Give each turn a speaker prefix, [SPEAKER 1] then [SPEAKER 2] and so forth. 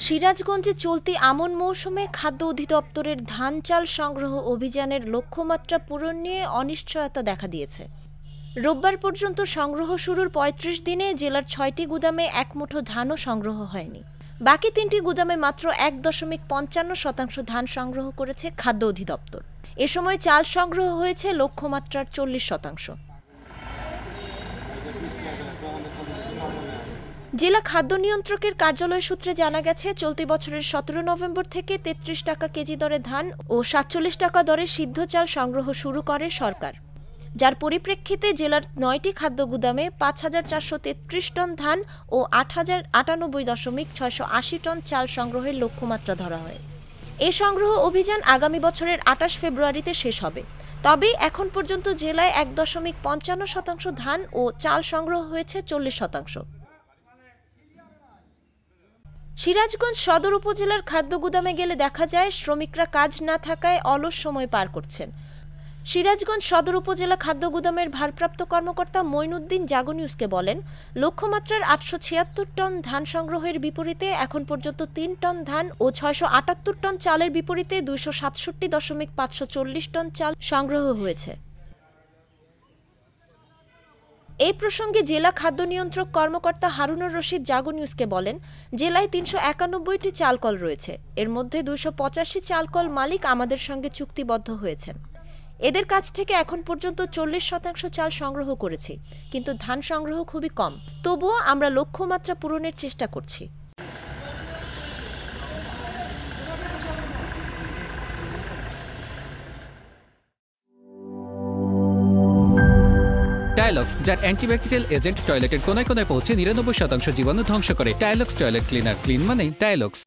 [SPEAKER 1] সিরাজগঞ্জে চলতি আমন মৌসুমে খাদ্য অধিদপ্তরের ধান চাল সংগ্রহ অভিযানের লক্ষ্যমাত্রা পূরণ নিয়ে অনিশ্চয়তা দেখা দিয়েছে। রোববার পর্যন্ত সংগ্রহ শুরুর ৩৫ দিনে জেলার ৬টি গুদামে এক মুঠো ধানও সংগ্রহ হয়নি। বাকি ৩টি গুদামে মাত্র ১.৫৫% ধান সংগ্রহ করেছে খাদ্য অধিদপ্তর। এ সময় চাল সংগ্রহ হয়েছে লক্ষ্যমাত্রার ৪০%। জেলা খাদ্য নিয়ন্ত্রকের কার্যালয় সূত্রে জানা গেছে, চলতি বছরের ১৭ নভেম্বর থেকে ৩৩ টাকা কেজি দরে ধান ও ৪৭ টাকা দরে সিদ্ধ চাল সংগ্রহ শুরু করে সরকার, যার পরিপ্রেক্ষিতে জেলার ৯টি খাদ্য গুদামে ৫,৪৩৩ টন ধান ও ৮,০৯৮.৬৮০ টন চাল সংগ্রহের লক্ষ্যমাত্রা ধরা হয়। এ সংগ্রহ অভিযান আগামী বছরের ২৮ ফেব্রুয়ারিতে শেষ হবে। তবে এখন পর্যন্ত জেলায় ১.৫৫% ধান ও চাল সংগ্রহ হয়েছে ৪০%। সিরাজগঞ্জ সদর উপজেলার খাদ্য গুদামে গেলে দেখা যায়, শ্রমিকরা কাজ না থাকায় অলস সময় পার করছেন। সিরাজগঞ্জ সদর উপজেলা খাদ্য গুদামের ভারপ্রাপ্ত কর্মকর্তা মঈনুদ্দিন জাগো নিউজকে বলেন, লক্ষ্যমাত্রার ৮৭৬ টন ধান সংগ্রহের বিপরীতে এখন পর্যন্ত ৩ টন ধান ও ৬৭৮ টন চালের বিপরীতে ২৬৭.৫৪০ টন চাল সংগ্রহ হয়েছে। এই প্রসঙ্গে জেলা খাদ্য নিয়ন্ত্রক কর্মকর্তা হারুনুর রশিদ জাগো নিউজকে বলেন, জেলায় ৩৯১টি চালকল রয়েছে। এর মধ্যে ২৮৫ চালকল মালিক আমাদের সঙ্গে চুক্তিবদ্ধ হয়েছেন। এদের কাছ থেকে এখন পর্যন্ত ৪০% চাল সংগ্রহ করেছি, কিন্তু ধান সংগ্রহ খুবই কম। তবুও আমরা লক্ষ্যমাত্রা পূরণের চেষ্টা করছি।
[SPEAKER 2] টাইলক্স, যার অ্যান্টিব্যাকটেরিয়াল এজেন্ট টয়লেটের কোনায় কোনায় পৌঁছে ৯৯% জীবাণু ধ্বংস করে। টাইলক্স টয়লেট ক্লিনার, ক্লিন মানে টাইলক্স।